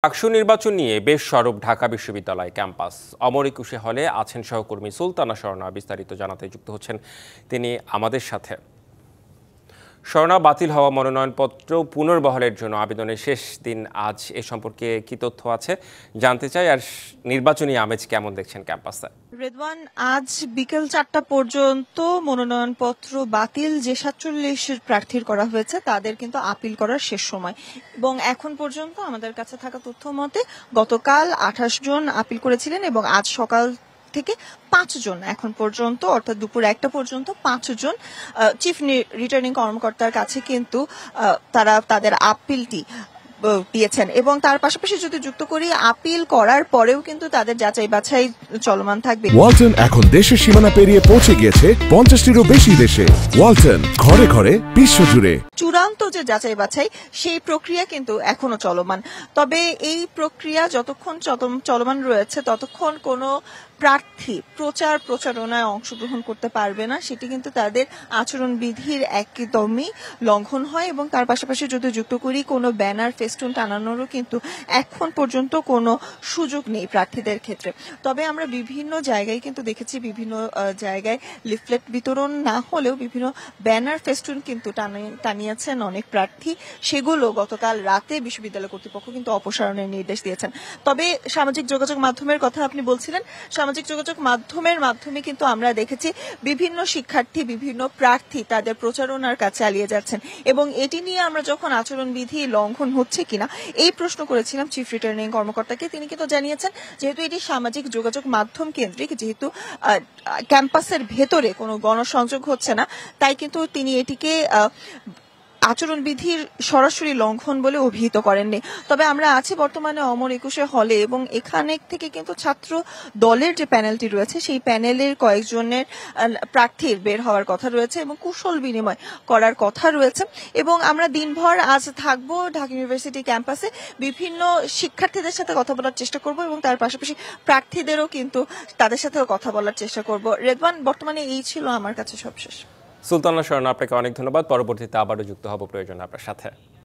ডাকসু নির্বাচন নিয়ে বেশ সরব ঢাকা বিশ্ববিদ্যালয় ক্যাম্পাস। অমর একুশে হলে আছেন সহকর্মী সুলতানা স্বর্ণা। বিস্তারিত জানাতে যুক্ত হচ্ছেন তিনি আমাদের সাথে। স্বর্ণা, বাতিল হওয়া মনোনয়নপত্র পুনর্বহালের জন্য আবেদনের শেষ দিন আজ, এ সম্পর্কে কি তথ্য আছে জানতে চাই, আর নির্বাচনী আমেজ কেমন দেখছেন ক্যাম্পাসে? রেদওয়ান, আজ বিকেল 4টা পর্যন্ত মনোনয়নপত্র বাতিল যে 47 প্রার্থীর করা হয়েছে তাদের কিন্তু আপিল করার শেষ সময়, এবং এখন পর্যন্ত আমাদের কাছে থাকা তথ্য মতে গতকাল 28 জন আপিল করেছিলেন এবং আজ সকাল থেকে 5 জন এখন পর্যন্ত, অর্থাৎ দুপুর 1টা পর্যন্ত 5 জন চিফ রিটার্নিং কর্মকর্তার কাছে কিন্তু তারা তাদের আপিলটি দিয়েছেন। এবং তার পাশাপাশি যদি যুক্ত করি, আপিল করার পরেও কিন্তু তাদের যাচাই বাছাই চলমান থাকবে। ওয়ালটন এখন দেশের সীমানা পেরিয়ে পৌঁছে গিয়েছে 50টিরও বেশি দেশে। ওয়ালটন, ঘরে ঘরে বিশ্বজুড়ে। চূড়ান্ত যে যাচাই বাছাই, সেই প্রক্রিয়া কিন্তু এখনো চলমান। তবে এই প্রক্রিয়া যতক্ষণ চলমান রয়েছে ততক্ষণ কোনো প্রার্থী প্রচারণায় অংশগ্রহণ করতে পারবে না, সেটি কিন্তু তাদের আচরণবিধির একদমই লঙ্ঘন হয়। এবং তার পাশাপাশি যদি যুক্ত করি, কোনো ব্যানার ফেস্টুন টানানোরও কিন্তু এখন পর্যন্ত কোনো সুযোগ নেই প্রার্থীদের ক্ষেত্রে। তবে আমরা বিভিন্ন জায়গায় কিন্তু দেখেছি, বিভিন্ন জায়গায় লিফলেট বিতরণ না হলেও বিভিন্ন ব্যানার ফেস্টুন কিন্তু টানিয়েছেন অনেক প্রার্থী। সেগুলো গতকাল রাতে বিশ্ববিদ্যালয় কর্তৃপক্ষ কিন্তু অপসারণের নির্দেশ দিয়েছেন। তবে সামাজিক যোগাযোগ মাধ্যমের কথা আপনি বলছিলেন, সামাজিক যোগাযোগ মাধ্যমে কিন্তু আমরা দেখেছি বিভিন্ন শিক্ষার্থী, বিভিন্ন প্রার্থী তাদের প্রচারণার কাজ চালিয়ে যাচ্ছেন। এবং এটি নিয়ে আমরা যখন আচরণবিধি লঙ্ঘন হচ্ছে কিনা এই প্রশ্ন করেছিলাম চিফ রিটার্নিং কর্মকর্তাকে, তিনি কিন্তু জানিয়েছেন যেহেতু এটি সামাজিক যোগাযোগ মাধ্যম কেন্দ্রিক, যেহেতু ক্যাম্পাসের ভেতরে কোনো গণসংযোগ হচ্ছে না, তাই কিন্তু তিনি এটিকে আচরণবিধির সরাসরি লঙ্ঘন বলে অভিহিত করেননি। তবে আমরা আছি বর্তমানে অমর একুশে হলে, এবং এখানে থেকে কিন্তু ছাত্র দলের যে প্যানেলটি রয়েছে সেই প্যানেলের কয়েকজনের প্রার্থীর বের হওয়ার কথা রয়েছে এবং কুশল বিনিময় করার কথা রয়েছে। এবং আমরা দিনভর আজ থাকবো ঢাকা ইউনিভার্সিটি ক্যাম্পাসে, বিভিন্ন শিক্ষার্থীদের সাথে কথা বলার চেষ্টা করব এবং তার পাশাপাশি প্রার্থীদেরও কিন্তু তাদের সাথেও কথা বলার চেষ্টা করব। রেদওয়ান, বর্তমানে এই ছিল আমার কাছে সবশেষ। সুলতানা স্বর্ণা, আপনাকে অনেক ধন্যবাদ। পরবর্তীতে আবারও যুক্ত হব প্রয়োজনে আপনার সাথে।